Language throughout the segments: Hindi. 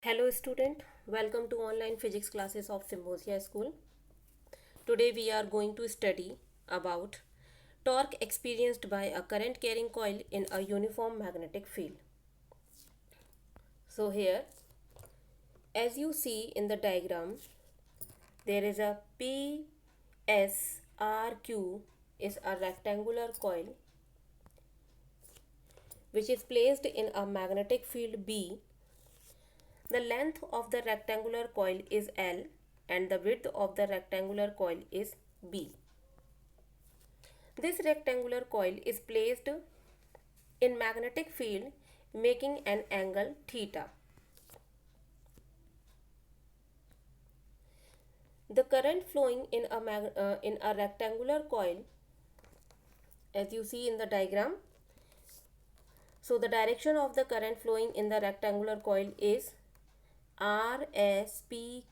Hello student, welcome to online physics classes of Symbiosia School. Today we are going to study about torque experienced by a current carrying coil in a uniform magnetic field. So here, as you see in the diagram, there is a PSRQ is a rectangular coil which is placed in a magnetic field B. The length of the rectangular coil is L and the width of the rectangular coil is B. This rectangular coil is placed in magnetic field making an angle theta. The current flowing in a rectangular coil, as you see in the diagram, so the direction of the current flowing in the rectangular coil is RSPQR.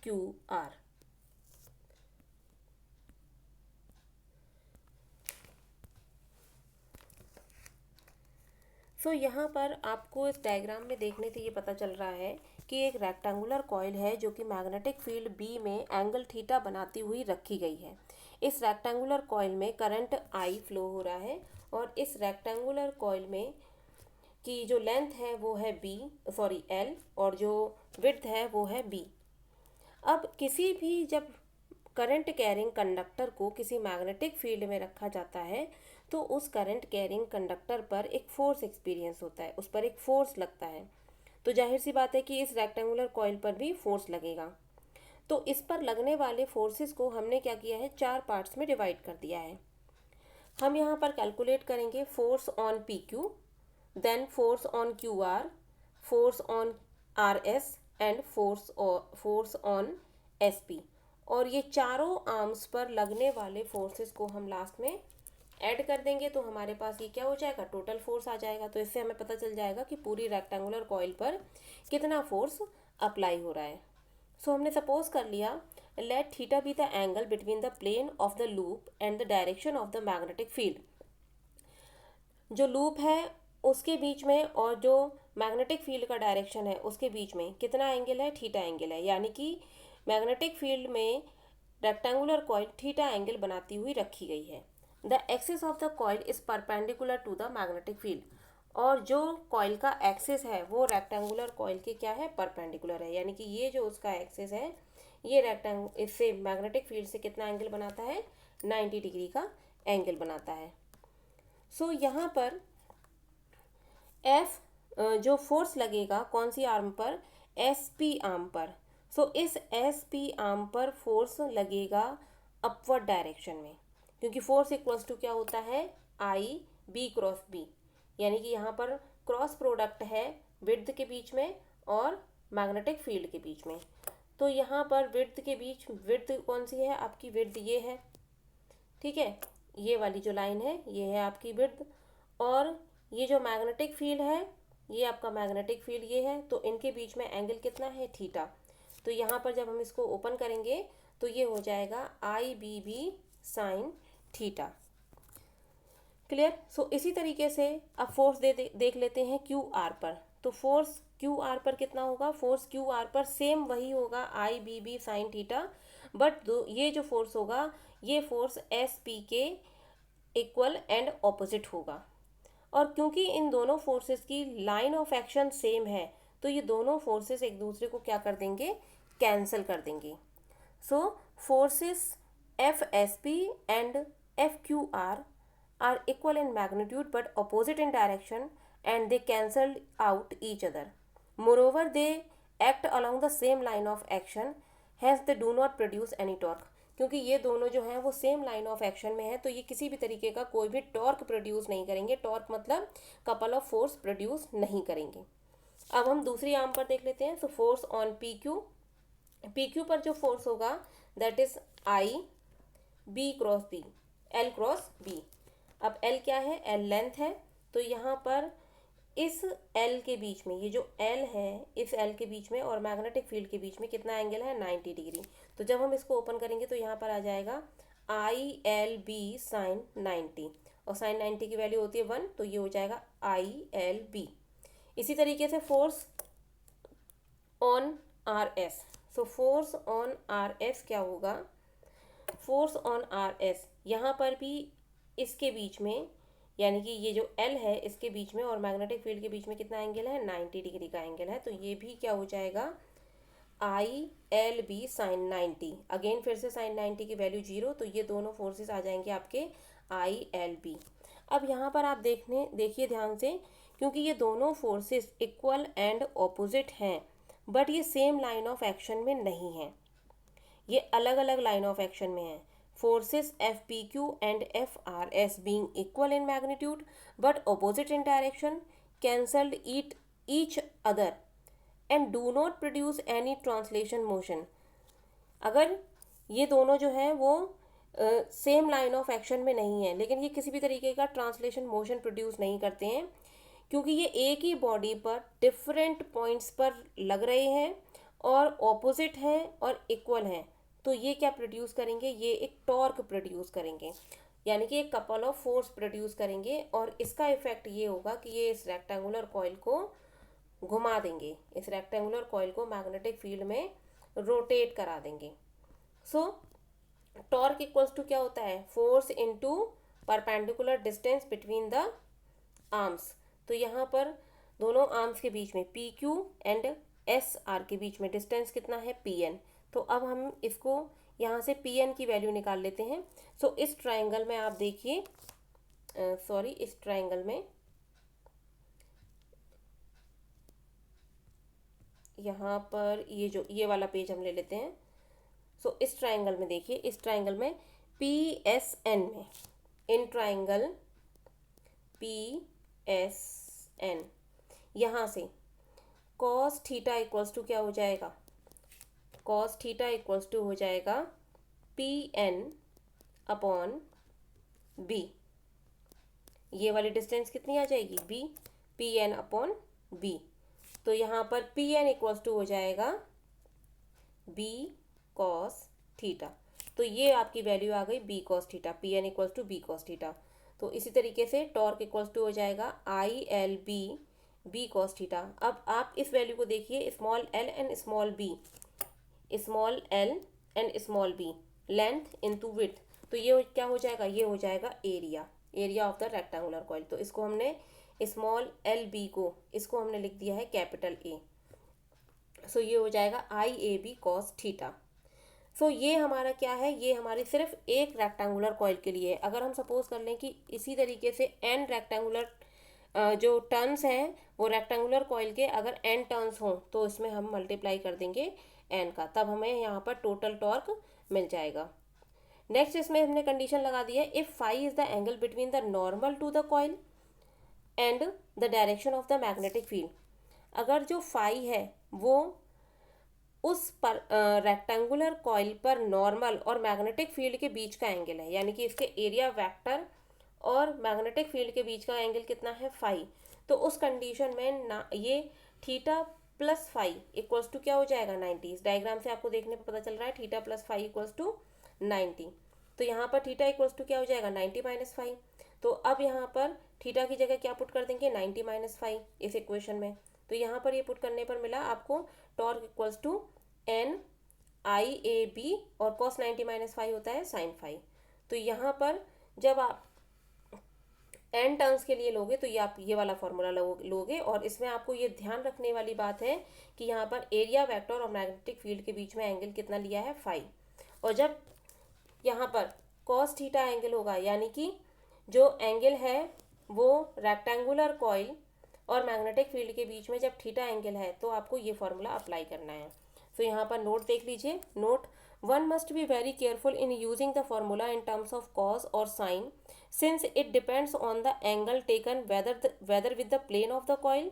सो यहाँ पर आपको इस डायग्राम में देखने से ये पता चल रहा है कि एक रेक्टेंगुलर कॉइल है जो कि मैग्नेटिक फील्ड बी में एंगल थीटा बनाती हुई रखी गई है। इस रेक्टेंगुलर कॉइल में करंट आई फ्लो हो रहा है और इस रेक्टेंगुलर कॉइल में की जो लेंथ है वो है एल और जो विड्थ है वो है बी। अब किसी भी जब करंट कैरिंग कंडक्टर को किसी मैग्नेटिक फील्ड में रखा जाता है तो उस करंट कैरिंग कंडक्टर पर एक फोर्स एक्सपीरियंस होता है, उस पर एक फोर्स लगता है। तो जाहिर सी बात है कि इस रेक्टेंगुलर कॉइल पर भी फोर्स लगेगा। तो इस पर लगने वाले फोर्सेस को हमने क्या किया है, 4 पार्ट्स में डिवाइड कर दिया है। हम यहाँ पर कैलकुलेट करेंगे force on P Q, then force on Q R, force on R S and force on S P. और ये चारों आर्म्स पर लगने वाले फोर्सेस को हम लास्ट में ऐड कर देंगे तो हमारे पास ये क्या हो जाएगा, टोटल फोर्स आ जाएगा। तो इससे हमें पता चल जाएगा कि पूरी रेक्टेंगुलर कॉइल पर कितना फोर्स अप्लाई हो रहा है। सो हमने सपोज कर लिया, let theta be the angle between the plane of the loop and the direction of the magnetic field. जो लूप है उसके बीच में और जो मैग्नेटिक फील्ड का डायरेक्शन है उसके बीच में कितना एंगल है, थीटा एंगल है। यानी कि मैग्नेटिक फील्ड में रेक्टेंगुलर कॉइल थीटा एंगल बनाती हुई रखी गई है। The axis of the coil is perpendicular to the magnetic field. और जो कॉइल का एक्सिस है वो रेक्टेंगुलर कॉइल के क्या है, परपेंडिकुलर है। यानी कि ये जो उसका एक्सिस है ये इससे मैग्नेटिक फील्ड से कितना एंगल बनाता है, 90 डिग्री का एंगल बनाता है। सो यहाँ पर एफ जो फोर्स लगेगा कौन सी आर्म पर, एस पी आर्म पर। सो इस एस पी आर्म पर फोर्स लगेगा अपवर्ड डायरेक्शन में, क्योंकि फोर्स इक्वल्स टू क्या होता है, आई बी क्रॉस बी। यानी कि यहाँ पर क्रॉस प्रोडक्ट है विड्थ के बीच में और मैग्नेटिक फील्ड के बीच में। तो यहाँ पर विड्थ के बीच, विड्थ कौन सी है आपकी, विड्थ ये है, ठीक है, ये वाली जो लाइन है ये है आपकी विड्थ। और ये जो मैग्नेटिक फील्ड है ये आपका मैग्नेटिक फील्ड ये है, तो इनके बीच में एंगल कितना है, थीटा। तो यहाँ पर जब हम इसको ओपन करेंगे तो ये हो जाएगा I B B sine theta. Clear. So इसी तरीके से अब फोर्स देख लेते हैं क्यू आर पर। तो फोर्स क्यू आर पर कितना होगा, फोर्स क्यू आर पर सेम वही होगा I B B sine theta, but ये जो फोर्स होगा ये फोर्स एस पी के इक्वल एंड ऑपोजिट होगा। और क्योंकि इन दोनों फोर्सेस की लाइन ऑफ एक्शन सेम है तो ये दोनों फोर्सेस एक दूसरे को क्या कर देंगे, कैंसिल कर देंगे। So forces F S P and F Q R equal in magnitude but opposite in direction and they cancel out each other. Moreover, they act along the same line of action, hence they do not produce any torque. क्योंकि ये दोनों जो हैं वो सेम लाइन ऑफ एक्शन में है तो ये किसी भी तरीके का कोई भी टॉर्क प्रोड्यूस नहीं करेंगे। टॉर्क मतलब कपल ऑफ फोर्स प्रोड्यूस नहीं करेंगे। अब हम दूसरी आर्म पर देख लेते हैं। So force on P Q पर जो फोर्स होगा that is I B cross B, L cross B. अब एल क्या है, एल लेंथ है। तो यहाँ पर इस एल के बीच में, ये जो एल है इस एल के बीच में और मैग्नेटिक फील्ड के बीच में कितना एंगल है, 90 डिग्री। तो जब हम इसको ओपन करेंगे तो यहाँ पर आ जाएगा आई एल बी साइन 90 और साइन 90 की वैल्यू होती है 1, तो ये हो जाएगा आई एल बी। इसी तरीके से force on R S, so force on R S क्या होगा, फोर्स ऑन आर एस, यहाँ पर भी इसके बीच में, यानी कि ये जो एल है इसके बीच में और मैग्नेटिक फील्ड के बीच में कितना एंगल है, 90 डिग्री का एंगल है। तो ये भी क्या हो जाएगा, I L B sine 90, again फिर से साइन 90 की वैल्यू 0, तो ये दोनों फोर्सेस आ जाएंगे आपके आई एल बी। अब यहाँ पर आप देखिए ध्यान से, क्योंकि ये दोनों फोर्सेस इक्वल एंड ऑपोजिट हैं, बट ये सेम लाइन ऑफ एक्शन में नहीं है, ये अलग अलग लाइन ऑफ एक्शन में है। Forces F P Q and F R S being equal in magnitude but opposite in direction cancelled each other and do not produce any translation motion. अगर ये दोनों जो हैं वो सेम लाइन ऑफ एक्शन में नहीं है, लेकिन ये किसी भी तरीके का ट्रांसलेशन मोशन प्रोड्यूस नहीं करते हैं, क्योंकि ये एक ही बॉडी पर डिफरेंट पॉइंट्स पर लग रहे हैं और ऑपोजिट हैं और इक्वल हैं। तो ये क्या प्रोड्यूस करेंगे, ये एक टॉर्क प्रोड्यूस करेंगे, यानी कि एक कपल ऑफ फोर्स प्रोड्यूस करेंगे, और इसका इफेक्ट ये होगा कि ये इस रेक्टेंगुलर कॉइल को घुमा देंगे, इस रेक्टेंगुलर कॉइल को मैग्नेटिक फील्ड में रोटेट करा देंगे। सो टॉर्क इक्वल्स टू क्या होता है, force into perpendicular distance between the arms. तो यहाँ पर दोनों आर्म्स के बीच में P Q and S R के बीच में डिस्टेंस कितना है, पी एन। तो अब हम इसको यहाँ से पी एन की वैल्यू निकाल लेते हैं। सो इस ट्राइंगल में आप देखिए, इस ट्राइंगल में यहाँ पर ये वाला पेज हम ले लेते हैं। सो इस ट्राइंगल में देखिए, इस ट्राइंगल में पी एस एन में, in triangle P S N, यहाँ से कॉस थीटा इक्वल्स टू क्या हो जाएगा, कॉस थीटा इक्वल्स टू हो जाएगा पी एन अपॉन बी। ये वाली डिस्टेंस कितनी आ जाएगी, B, P N upon B. तो यहाँ पर पी एन इक्वल्स टू हो जाएगा बी कॉस थीटा। तो ये आपकी वैल्यू आ गई B cos theta, P N equals to B cos theta. तो इसी तरीके से टॉर्क इक्वल्स टू हो जाएगा I L B B cos theta. अब आप इस वैल्यू को देखिए, small L and small B, small L and small B, length into width. तो ये क्या हो जाएगा, ये हो जाएगा area of the rectangular coil. तो इसको हमने स्मॉल एल बी को, इसको हमने लिख दिया है कैपिटल ए। सो ये हो जाएगा आई ए बी कॉस थीटा। सो ये हमारा क्या है, ये हमारी सिर्फ एक रेक्टेंगुलर कॉइल के लिए है। अगर हम सपोज कर लें कि इसी तरीके से एन रेक्टेंगुलर जो टर्न्स हैं वो रेक्टेंगुलर कॉइल के अगर एन टर्न्स हों, तो इसमें हम मल्टीप्लाई कर देंगे एन का, तब हमें यहाँ पर टोटल टॉर्क मिल जाएगा। नेक्स्ट इसमें हमने कंडीशन लगा दी है, if phi is the angle between the normal to the coil and the direction of the magnetic field. अगर जो फाई है वो उस पर रेक्टेंगुलर कॉइल पर नॉर्मल और मैग्नेटिक फील्ड के बीच का एंगल है, यानी कि इसके एरिया वेक्टर और मैग्नेटिक फील्ड के बीच का एंगल कितना है, फाई। तो उस कंडीशन में ना ये theta plus phi equals to क्या हो जाएगा, 90। इस डायग्राम से आपको देखने पर पता चल रहा है theta plus phi equals to 90। तो यहाँ पर थीटा इक्वल्स टू क्या हो जाएगा, 90 माइनस फाई। तो अब यहाँ पर थीटा की जगह क्या पुट कर देंगे, 90 माइनस फाई इस इक्वेशन में। तो यहाँ पर ये पुट करने पर मिला आपको torque equals to N I A B, और कॉस 90 माइनस फाई होता है साइन फाई। तो यहाँ पर जब आप एन टर्म्स के लिए लोगे तो ये आप ये वाला फॉर्मूला लोगे, और इसमें आपको ये ध्यान रखने वाली बात है कि यहाँ पर एरिया वेक्टर और मैग्नेटिक फील्ड के बीच में एंगल कितना लिया है, फाई। और जब यहाँ पर कॉस थीटा एंगल होगा, यानी कि जो एंगल है वो रेक्टेंगुलर कॉइल और मैग्नेटिक फील्ड के बीच में जब थीटा एंगल है, तो आपको ये फॉर्मूला अप्लाई करना है। तो यहाँ पर नोट देख लीजिए, note, one must be very careful in using the formula in terms of cos और sign, since it depends on the angle taken whether with the plane of the coil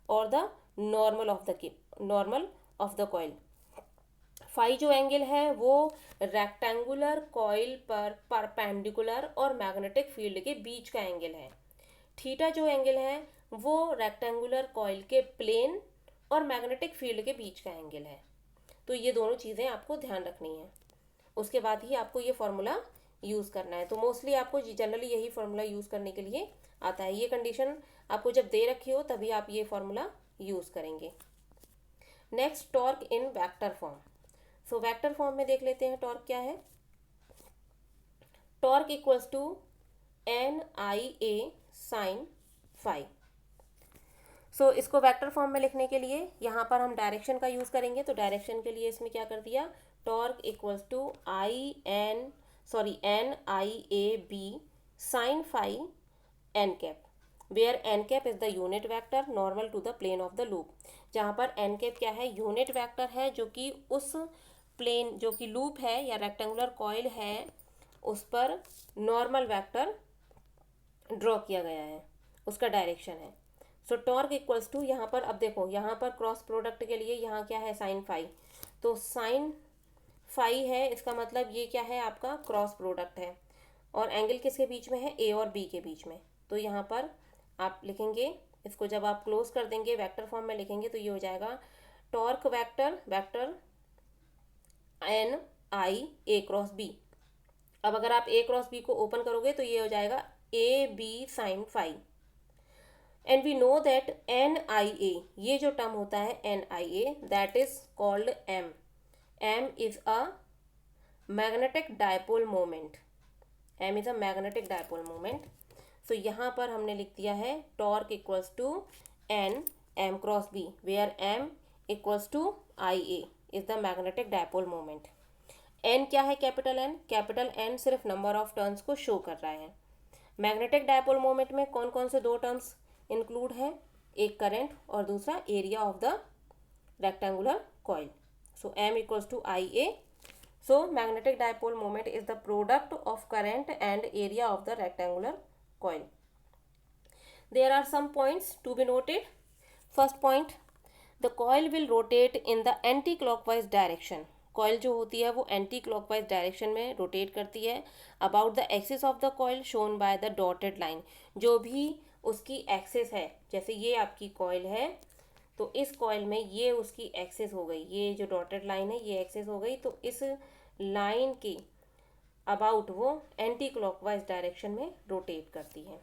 or the normal of the coil। Phi जो एंगल है वो रेक्टेंगुलर कॉइल पर परपेंडिकुलर और मैग्नेटिक फील्ड के बीच का एंगल है। थीटा जो एंगल है वो रेक्टेंगुलर कॉइल के प्लेन और मैग्नेटिक फील्ड के बीच का एंगल है। तो ये दोनों चीज़ें आपको ध्यान रखनी है, उसके बाद ही आपको ये फॉर्मूला यूज़ करना है। तो मोस्टली आपको जनरली यही फार्मूला यूज़ करने के लिए आता है। ये कंडीशन आपको जब दे रखी हो तभी आप ये फार्मूला यूज़ करेंगे। Next torque in vector form. So vector form में देख लेते हैं टॉर्क क्या है। Torque equals to NIA sine phi. So इसको वेक्टर फॉर्म में लिखने के लिए यहाँ पर हम डायरेक्शन का यूज़ करेंगे। तो डायरेक्शन के लिए इसमें क्या कर दिया, torque equals to NIAB sine phi N cap, where N cap is the unit vector normal to the plane of the loop. जहाँ पर एन कैप क्या है, यूनिट वेक्टर है जो कि उस प्लेन जो कि लूप है या रेक्टेंगुलर कॉइल है उस पर नॉर्मल वेक्टर ड्रॉ किया गया है, उसका डायरेक्शन है। सो टॉर्क इक्वल्स टू, यहाँ पर अब देखो यहाँ पर क्रॉस प्रोडक्ट के लिए यहाँ क्या है, साइन फाई। तो साइन फाई है, इसका मतलब ये क्या है, आपका क्रॉस प्रोडक्ट है। और एंगल किसके बीच में है, A और B के बीच में। तो यहाँ पर आप लिखेंगे इसको, जब आप क्लोज कर देंगे वेक्टर फॉर्म में लिखेंगे तो ये हो जाएगा torque vector NIA cross B। अब अगर आप A क्रॉस B को ओपन करोगे तो ये हो जाएगा AB sine phi. And we know that NIA, ये जो टर्म होता है NIA, that is called M। M is a magnetic dipole moment. M is a magnetic dipole moment. So यहाँ पर हमने लिख दिया है torque equals to M cross B, where M equals to IA is the magnetic dipole moment. N क्या है, कैपिटल N। कैपिटल N सिर्फ नंबर ऑफ टर्न्स को शो कर रहा है। मैग्नेटिक डायपोल मोमेंट में कौन कौन से दो टर्म्स इंक्लूड है, एक करंट और दूसरा area of the rectangular coil. So M equals to IA। So magnetic dipole moment is the product of current and area of the rectangular coil. There are some points to be noted. First point, the coil will rotate in the anti-clockwise direction. coil जो होती है वो anti-clockwise direction में rotate करती है about the axis of the coil shown by the dotted line. जो भी उसकी axis है, जैसे ये आपकी coil है तो इस coil में ये उसकी axis हो गई, ये जो dotted line है ये axis हो गई, तो इस line की अबाउट वो एंटी क्लॉकवाइज डायरेक्शन में रोटेट करती है।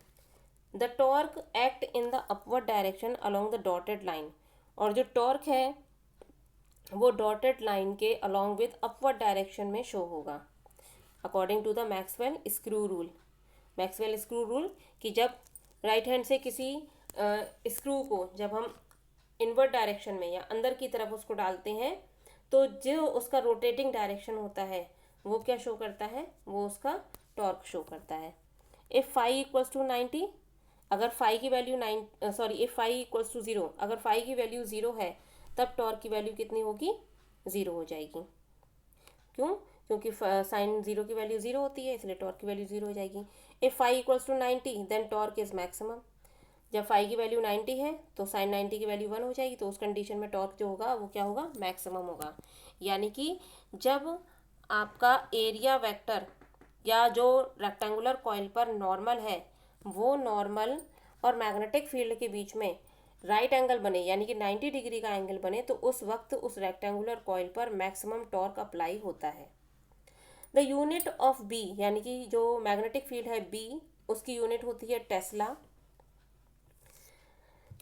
The torque act in the upward direction along the dotted line, और जो टॉर्क है वो डॉटेड लाइन के अलोंग विद अपवर्ड डायरेक्शन में शो होगा according to the Maxwell screw rule. Maxwell screw rule कि जब राइट हैंड से किसी स्क्रू को जब हम इनवर्ड डायरेक्शन में या अंदर की तरफ उसको डालते हैं तो जो उसका रोटेटिंग डायरेक्शन होता है वो क्या शो करता है, वो उसका टॉर्क शो करता है। इफ़ फाई इक्वल्स टू 90, अगर फाई की value if phi equals to 0, अगर फाई की वैल्यू 0 है तब टॉर्क की वैल्यू कितनी होगी, 0 हो जाएगी। क्यों, क्योंकि साइन 0 की वैल्यू 0 होती है, इसलिए टॉर्क की वैल्यू 0 हो जाएगी। If phi equals to 90 then torque is maximum. जब फाई की वैल्यू 90 है तो साइन 90 की वैल्यू 1 हो जाएगी, तो उस कंडीशन में टॉर्क जो होगा वो क्या होगा, मैक्सिमम होगा। यानी कि जब आपका एरिया वेक्टर या जो रेक्टेंगुलर कॉइल पर नॉर्मल है वो नॉर्मल और मैग्नेटिक फील्ड के बीच में राइट एंगल बने, यानी कि 90 डिग्री का एंगल बने, तो उस वक्त उस रेक्टेंगुलर कॉइल पर मैक्सिमम टॉर्क अप्लाई होता है। द यूनिट ऑफ B, यानी कि जो मैग्नेटिक फील्ड है B, उसकी यूनिट होती है टेस्ला।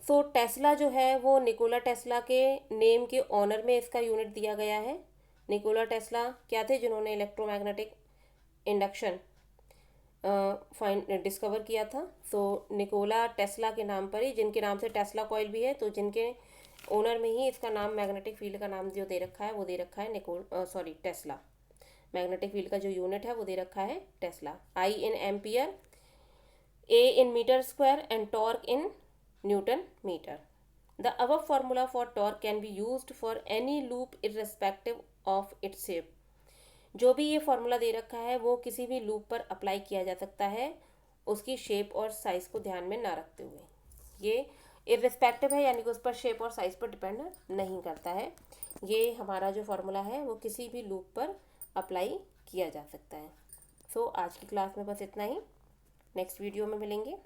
सो टेस्ला जो है वो निकोला टेस्ला के नेम के ऑनर में इसका यूनिट दिया गया है। निकोला टेस्ला क्या थे, जिन्होंने इलेक्ट्रोमैग्नेटिक इंडक्शन डिस्कवर किया था। तो निकोला टेस्ला के नाम पर ही, जिनके नाम से टेस्ला कॉइल भी है, तो जिनके ओनर में ही इसका नाम, मैग्नेटिक फील्ड का नाम जो दे रखा है वो दे रखा है टेस्ला। मैग्नेटिक फील्ड का जो यूनिट है वो दे रखा है tesla. I in ampere, A in metre square and torque in newton metre. The above formula for torque can be used for any loop irrespective of its shape. जो भी ये फॉर्मूला दे रखा है वो किसी भी लूप पर अप्लाई किया जा सकता है, उसकी शेप और साइज़ को ध्यान में ना रखते हुए। ये इर्रिस्पेक्टिव है, यानी कि उस पर शेप और साइज़ पर डिपेंड नहीं करता है। ये हमारा जो फॉर्मूला है वो किसी भी लूप पर अप्लाई किया जा सकता है। सो आज की क्लास में बस इतना ही, नेक्स्ट वीडियो में मिलेंगे।